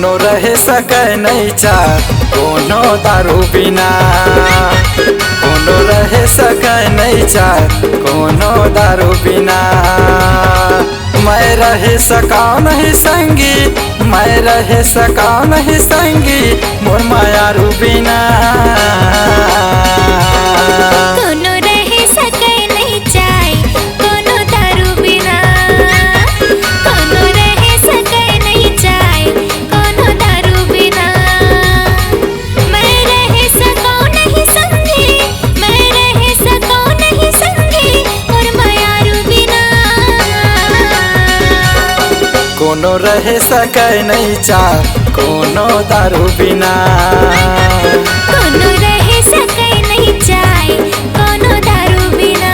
कोनो रहे सके नहीं चाह कोनो दारू बिना, कोनो रहे सके नहीं चाह कोनो दारू बिना। मैं रह सका नहीं संगी, मैं रह सका नहीं संगी मोर मायारू बिना। कोनो रह सके नहीं चाय कोनो दारू बिना, कोनो रह सके नहीं चाय कोनो दारू बिना। मैं रह सका नहीं संगी, मैं रह सका नहीं संगी मोर मायारू बिना। कोनो रह सके नहीं चाह कोनो दारू बिना, कोनो रह सके नहीं चाय कोनो दारू बिना।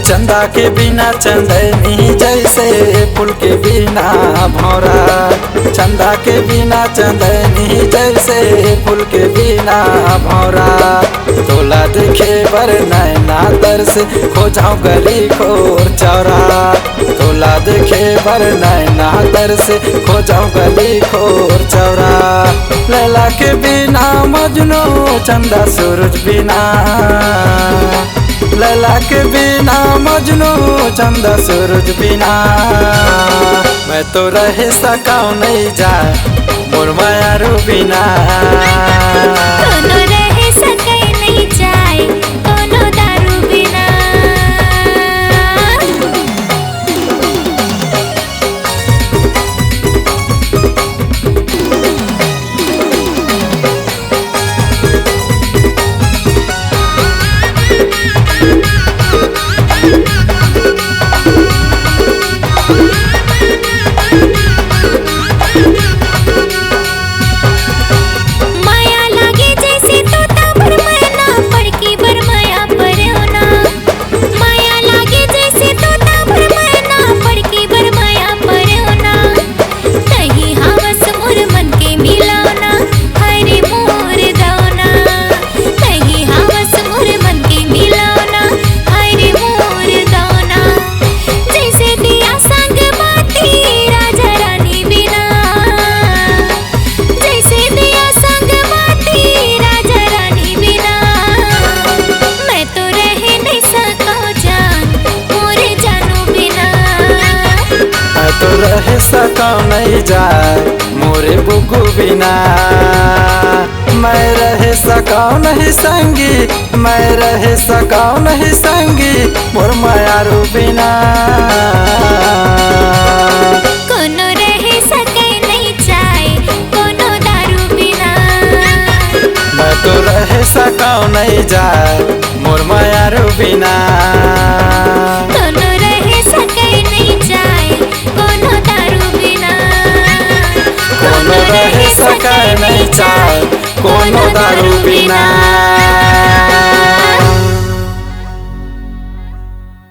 चंदा के बिना चंदनी जैसे फूल के बिना भौरा, चंदा के बिना चंदनी जैसे फूल के बिना भौरा। तोला देखे बर नैना दर से खो जाऊं गली खोर चौरा, तोला देखे बर नैना दर से खो जाऊं गली खोर चौरा। लैला के बिना मजनू चंदा सूरज बिना, लैला के बिना मजनू चंदा सूरज बिना। मैं तो रह सका नहीं जाए मोर मायारू बिना। कोनो रह सके नहीं चाय कोनो दारू बिना। माया लागे जैसे तोता पर मैना पड़की बर माया पर होना। माया लागे जैसे तोता पर मैना पड़की बर माया पर होना। कहीं हवस मोर मन के मिलाना, हाय रे मोर गौना। कहीं हवस मोर मन के मिलाना, हाय रे मोर गौना। जैसे दिया संग बाती राजा रानी बिना, जैसे दिया संग बाती राजा रानी बिना। मैं तो रह नहीं सका जान मोरे जानू बिना। मैं तो रह सका नहीं जाए मोरे बुगू बिना। मैं रह सका नहीं संगी, मैं रह सका नहीं संगी मोर मायारू बिना। कोनो रह सके नहीं चाय कोनो दारू बिना। मैं तो रह सका नहीं जाए मोर मायारू बिना। कोनो रह सके नहीं चाय कोनो दारू बिना। कोनो रह सके नहीं चाहे कोनो दारू बिना।